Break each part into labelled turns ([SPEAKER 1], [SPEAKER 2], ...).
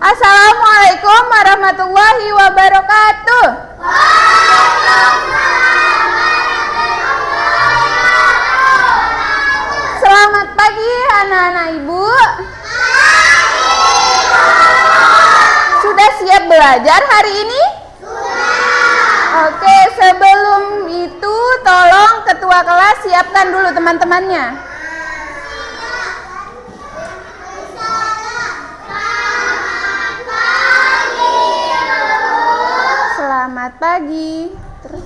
[SPEAKER 1] Assalamualaikum warahmatullahi wabarakatuh. Selamat pagi anak-anak ibu. Sudah siap belajar hari ini? Oke, sebelum itu tolong ketua kelas siapkan dulu teman-temannya. Selamat pagi. Terus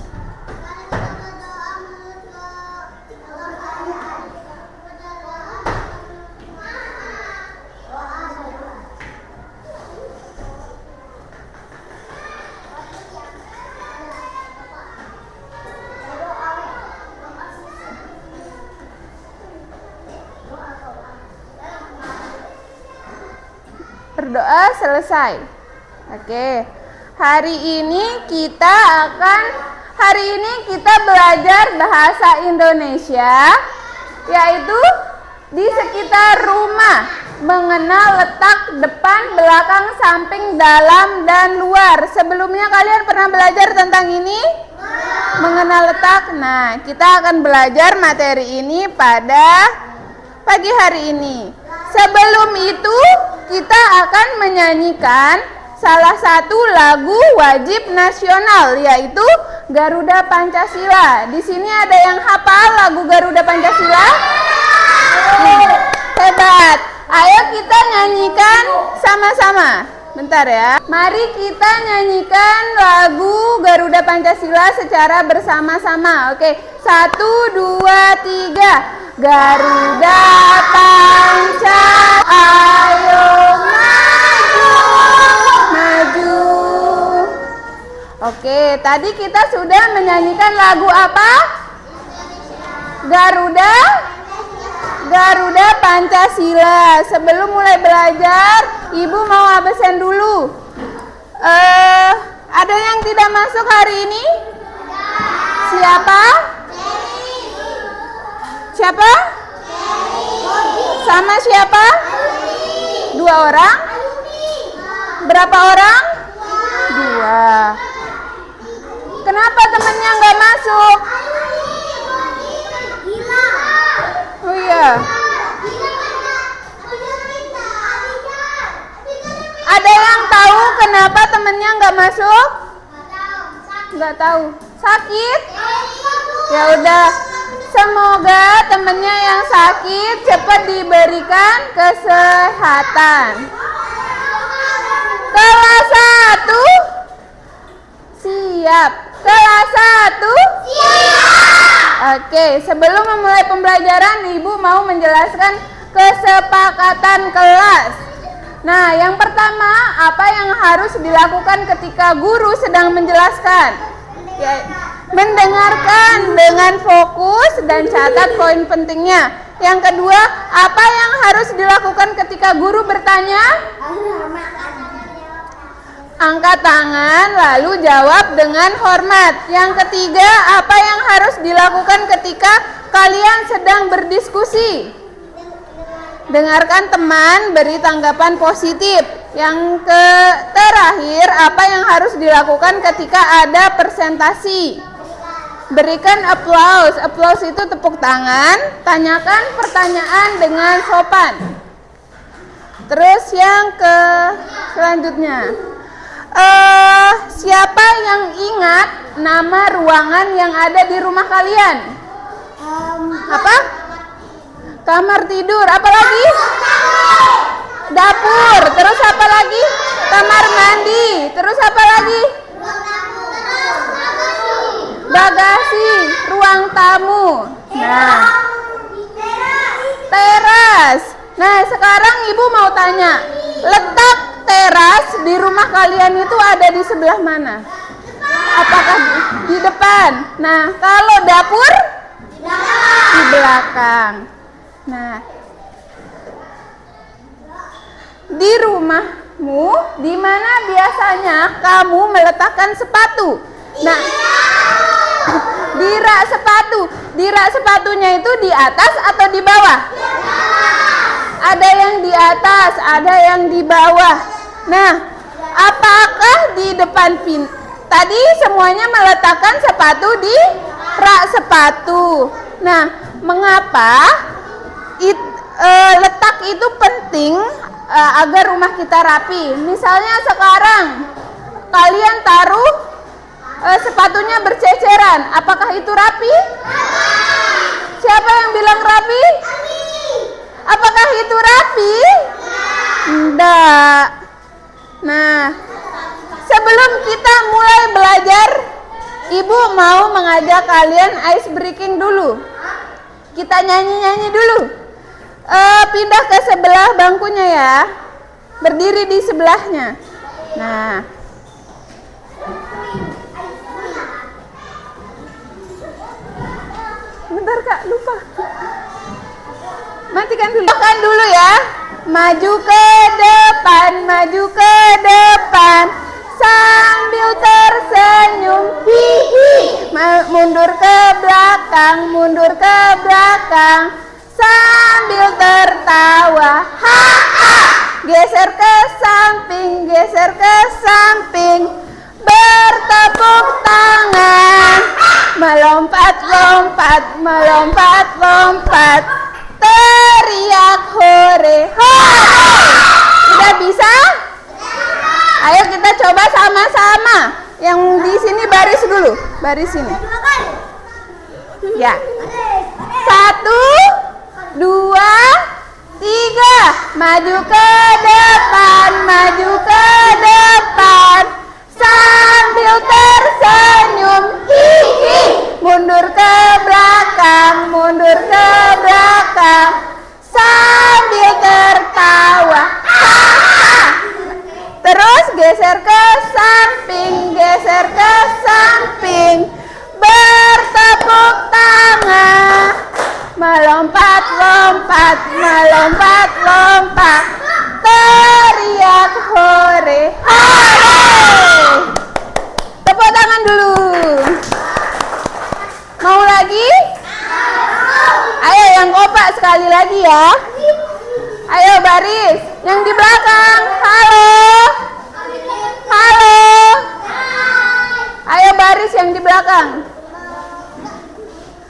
[SPEAKER 1] berdoa selesai. Oke. Hari ini kita belajar bahasa Indonesia, yaitu di sekitar rumah, mengenal letak depan, belakang, samping, dalam, dan luar. Sebelumnya kalian pernah belajar tentang ini? Mengenal letak. Nah, kita akan belajar materi ini pada pagi hari ini. Sebelum itu, kita akan menyanyikan salah satu lagu wajib nasional, yaitu Garuda Pancasila. Di sini ada yang hafal lagu Garuda Pancasila? Hebat. Ayo kita nyanyikan sama-sama. Bentar ya. Mari kita nyanyikan lagu Garuda Pancasila secara bersama-sama. Oke, 1, 2, 3. Garuda Pancasila, ayo maju. Oke, tadi kita sudah menyanyikan lagu apa? Garuda Pancasila. Sebelum mulai belajar, Ibu mau absen dulu. Ada yang tidak masuk hari ini? Siapa? Siapa? Sama siapa? 2 orang? Berapa orang? 2. Kenapa temennya nggak masuk? Oh iya. Ada yang tahu kenapa temennya nggak masuk? Nggak tahu. Sakit? Ya udah. Semoga temennya yang sakit cepat diberikan kesehatan. Kelas 1 siap. Kelas 1 siap. Oke, sebelum memulai pembelajaran, Ibu mau menjelaskan kesepakatan kelas. Nah, yang pertama, apa yang harus dilakukan ketika guru sedang menjelaskan? Ya, mendengarkan dengan fokus dan catat poin pentingnya. Yang kedua, apa yang harus dilakukan ketika guru bertanya? Angkat tangan lalu jawab dengan hormat. Yang ketiga, apa yang harus dilakukan ketika kalian sedang berdiskusi? Dengarkan teman, beri tanggapan positif. Yang terakhir, apa yang harus dilakukan ketika ada presentasi? Berikan aplaus. Aplaus itu tepuk tangan. Tanyakan pertanyaan dengan sopan. Terus yang selanjutnya, siapa yang ingat nama ruangan yang ada di rumah kalian? Apa? Kamar tidur. Apa lagi? Dapur. Terus apa lagi? Kamar mandi. Terus apa lagi? Bagasi. Ruang tamu. Nah, teras. Nah, sekarang Ibu mau tanya, letak teras di rumah kalian itu ada di sebelah mana? Apakah di depan? Nah, kalau dapur? Di belakang. Nah, di rumahmu, di mana biasanya kamu meletakkan sepatu? Nah, di rak sepatu. Di rak sepatunya itu di atas atau di bawah? Ada yang di atas, ada yang di bawah. Nah, apakah di depan pintu? Tadi semuanya meletakkan sepatu di rak sepatu. Nah, mengapa letak itu penting agar rumah kita rapi? Misalnya sekarang kalian taruh sepatunya berceceran, apakah itu rapi? Siapa yang bilang rapi? Apakah itu rapi? Enggak. Nah, sebelum kita mulai belajar, Ibu mau mengajak kalian ice breaking dulu. Kita nyanyi-nyanyi dulu. Pindah ke sebelah bangkunya ya. Berdiri di sebelahnya. Nah. Bentar Kak, lupa. Matikan dulu. Makan dulu ya. Maju ke depan, maju ke depan. Sambil tersenyum, hihi. Mundur ke belakang, mundur ke belakang. Sambil tertawa, ha-ha. Geser ke samping, geser ke samping. Bertepuk tangan. Melompat-lompat, melompat-lompat. Teriak hore, hore. Udah bisa? Ayo kita coba sama-sama. Yang di sini baris dulu, baris sini. Ya. 1, 2, 3. Maju ke depan, maju ke depan. Sambil tersenyum, hihi. Mundur ke belakang, mundur ke belakang. Sambil tertawa, ha-ha. Terus geser ke samping, geser ke samping. Bertepuk tangan. Melompat-lompat, melompat-lompat. Teriak hore, hore. Tepuk tangan dulu. Mau lagi? Ayo yang kompak sekali lagi ya. Ayo baris. Yang di belakang. Halo. Halo. Ayo baris yang di belakang.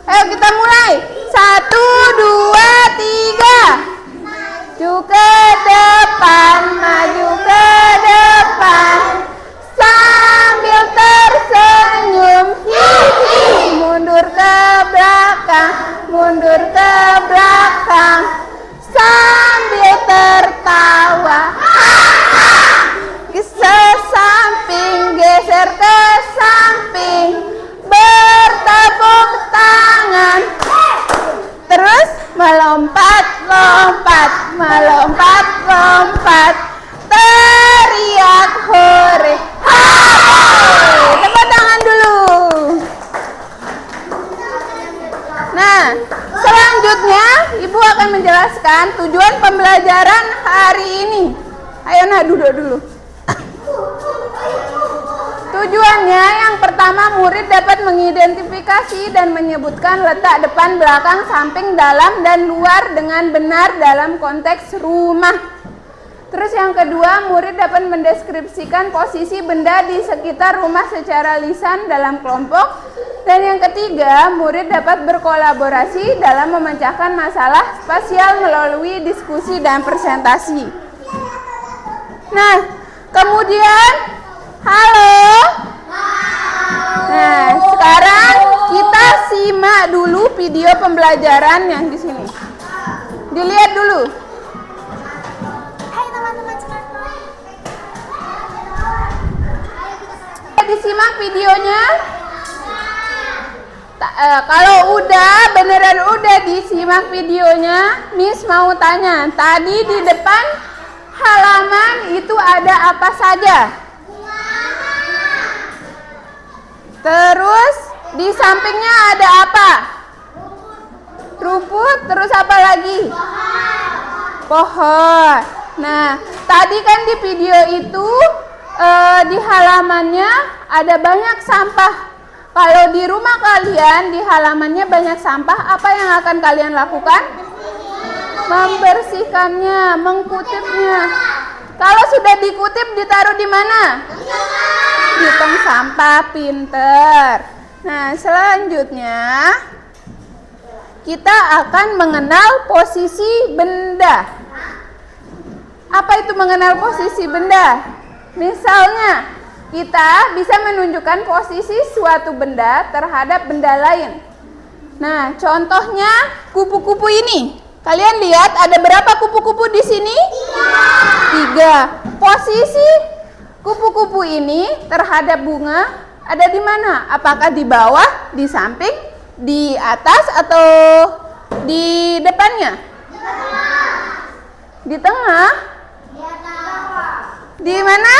[SPEAKER 1] Ayo kita mulai. 1, 2, 3. Maju ke depan, maju ke depan. Sambil tersenyum, hihi. Mundur ke belakang, mundur ke belakang. Sambil tertawa, ha-ha. Geser samping, geser ke samping. Bertepuk tangan. Terus melompat-lompat, melompat-lompat. Teriak hore, hore. Tepuk tangan dulu. Nah, selanjutnya Ibu akan menjelaskan tujuan pembelajaran hari ini. Ayo nah duduk dulu. Tujuannya yang pertama, murid dapat mengidentifikasi dan menyebutkan letak depan, belakang, samping, dalam, dan luar dengan benar dalam konteks rumah. Terus yang kedua, murid dapat mendeskripsikan posisi benda di sekitar rumah secara lisan dalam kelompok. Dan yang ketiga, murid dapat berkolaborasi dalam memecahkan masalah spasial melalui diskusi dan presentasi. Nah, kemudian halo. Nah, sekarang kita simak dulu video pembelajaran yang di sini. Dilihat dulu.
[SPEAKER 2] Hai teman-teman semuanya.
[SPEAKER 1] Disimak videonya. Kalau udah, beneran udah disimak videonya, Miss mau tanya, tadi di depan halaman itu ada apa saja? Terus di sampingnya ada apa? Rumput, terus apa lagi? Pohon. Nah, tadi kan di video itu di halamannya ada banyak sampah. Kalau di rumah kalian di halamannya banyak sampah, apa yang akan kalian lakukan? Membersihkannya, mengkutipnya. Kalau sudah dikutip ditaruh di mana? Di tong sampah, pinter. Nah, selanjutnya kita akan mengenal posisi benda. Apa itu mengenal posisi benda? Misalnya, kita bisa menunjukkan posisi suatu benda terhadap benda lain. Nah, contohnya kupu-kupu ini. Kalian lihat ada berapa kupu-kupu di sini? 3. Posisi kupu-kupu ini terhadap bunga ada di mana? Apakah di bawah, di samping, di atas, atau di depannya? Di tengah? Di mana?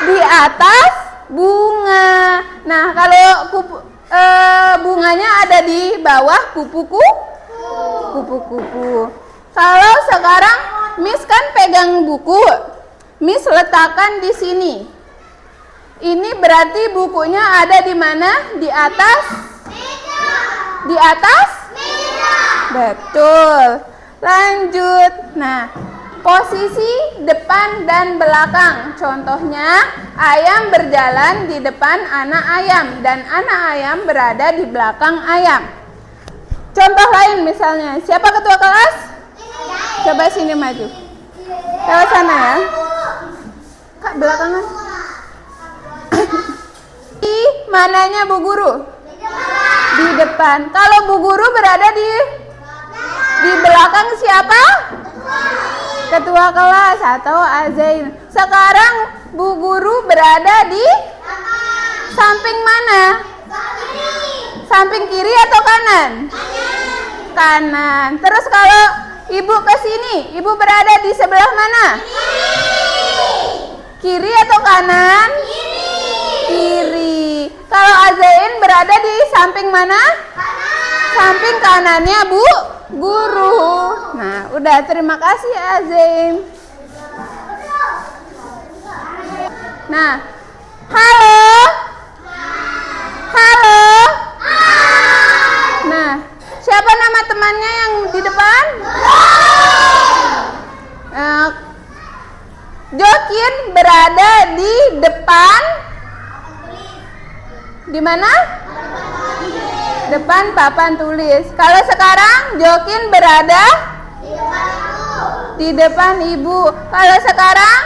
[SPEAKER 1] Di atas bunga. Nah, kalau bunganya ada di bawah kupu-kupu. Kalau sekarang Miss kan pegang buku, Miss letakkan di sini. Ini berarti bukunya ada di mana? Di atas? Di atas? Betul. Lanjut. Nah, posisi depan dan belakang. Contohnya, ayam berjalan di depan anak ayam dan anak ayam berada di belakang ayam. Contoh lain misalnya, siapa ketua kelas? Coba sini maju. Lewat sana ya. Kak, belakangan. Di mananya Bu Guru? Di depan. Kalau Bu Guru berada di belakang siapa? Ketua kelas atau Azain. Sekarang Bu Guru berada di samping mana? Samping kiri atau kanan? Kanan. Terus kalau Ibu ke sini, Ibu berada di sebelah mana? Kiri atau kanan? Kiri. Kalau Azain berada di samping mana? Samping kanannya Bu Guru. Nah, udah, terima kasih Azain. Nah, halo. Halo. Nah, siapa nama temannya yang di depan? Jokin berada di depan. Di mana? Depan papan tulis. Kalau sekarang Jokin berada di depan Ibu. Kalau sekarang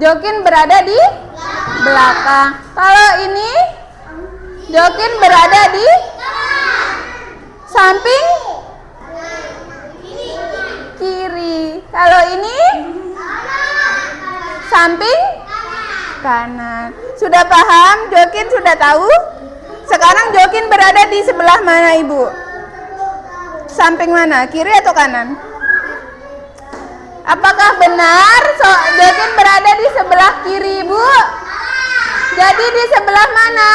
[SPEAKER 1] Jokin berada di belakang. Kalau ini Jokin berada di samping kiri. Kalau ini samping kanan. Sudah paham? Jokin sudah tahu? Sekarang Jokin berada di sebelah mana Ibu? Samping mana? Kiri atau kanan? Apakah benar Jokin berada di sebelah kiri Ibu? Jadi di sebelah mana?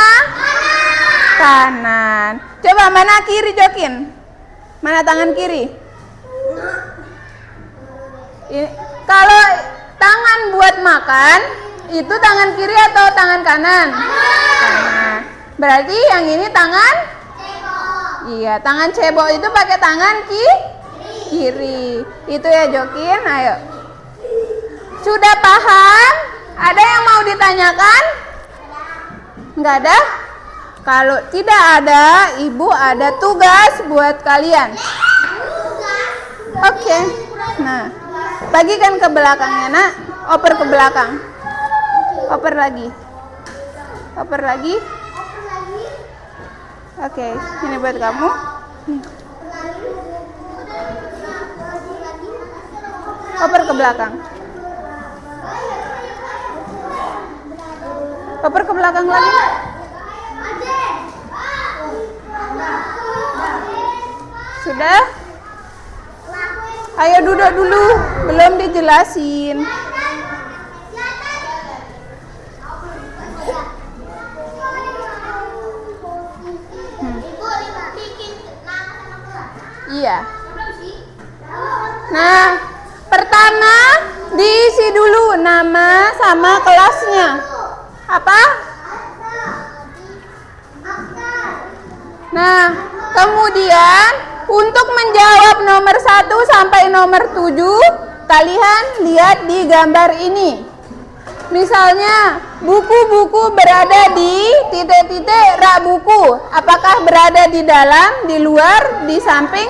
[SPEAKER 1] Kanan. Coba mana kiri Jokin? Mana tangan kiri? Kalau tangan buat makan, itu tangan kiri atau tangan kanan? Kanan. Berarti yang ini tangan? Iya, tangan cebok itu pakai tangan kiri. Itu ya Jokin, ayo. Sudah paham? Ada yang mau ditanyakan? Enggak ada? Kalau tidak ada, Ibu ada tugas buat kalian. Oke. Nah, bagikan ke belakangnya, Nak. Oper ke belakang. Oper lagi. Oper lagi. Oke, ini buat kamu. Oper ke belakang. Oper ke belakang lagi. Sudah? Ayo duduk dulu, belum dijelasin. Iya. Nah, pertama diisi dulu nama sama kelasnya. Apa? Nah, kemudian Untuk menjawab nomor 1 sampai nomor 7, kalian lihat di gambar ini. Misalnya, buku-buku berada di titik-titik rak buku. Apakah berada di dalam, di luar, di samping,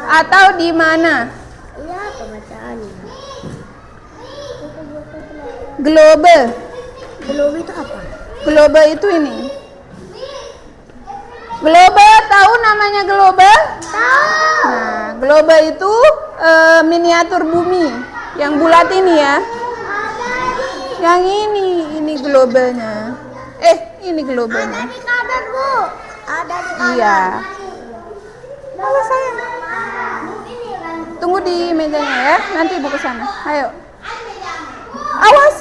[SPEAKER 1] atau di mana?
[SPEAKER 2] Iya, pembacaannya.
[SPEAKER 1] Globe.
[SPEAKER 2] Globe itu apa?
[SPEAKER 1] Globe itu ini. Globe, tahu namanya globe?
[SPEAKER 2] Tahu.
[SPEAKER 1] Nah, globe itu miniatur bumi yang bulat ini ya. Yang ini globenya. Ini globenya.
[SPEAKER 2] Ada di kanan, Bu. Ada di kanan.
[SPEAKER 1] Iya. Halo sayang. Tunggu di mejanya ya. Nanti ibu ke sana. Ayo. Awas.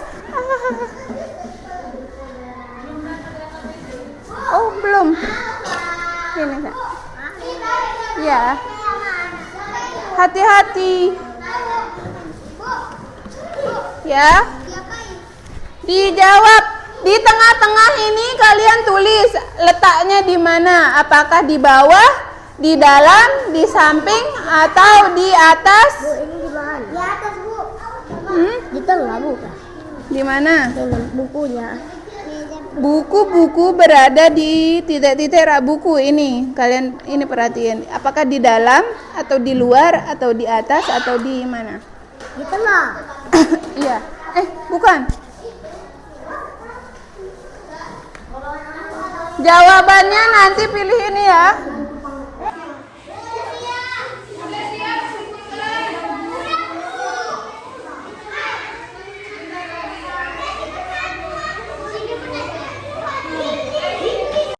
[SPEAKER 1] Oh, belum. Ini, Kak. Ya. Hati-hati. Ya. Dijawab. Di tengah-tengah ini kalian tulis letaknya di mana? Apakah di bawah, di dalam, di samping, atau di atas?
[SPEAKER 2] Bu, ini di mana? Di atas, Bu.
[SPEAKER 1] Hmm?
[SPEAKER 2] Di tengah, bukan?
[SPEAKER 1] Di mana?
[SPEAKER 2] Dengan bukunya.
[SPEAKER 1] Buku-buku berada di titik-titik rak buku ini. Kalian ini perhatiin. Apakah di dalam, atau di luar, atau di atas, atau di mana?
[SPEAKER 2] Di tengah.
[SPEAKER 1] Iya. Bukan. Jawabannya nanti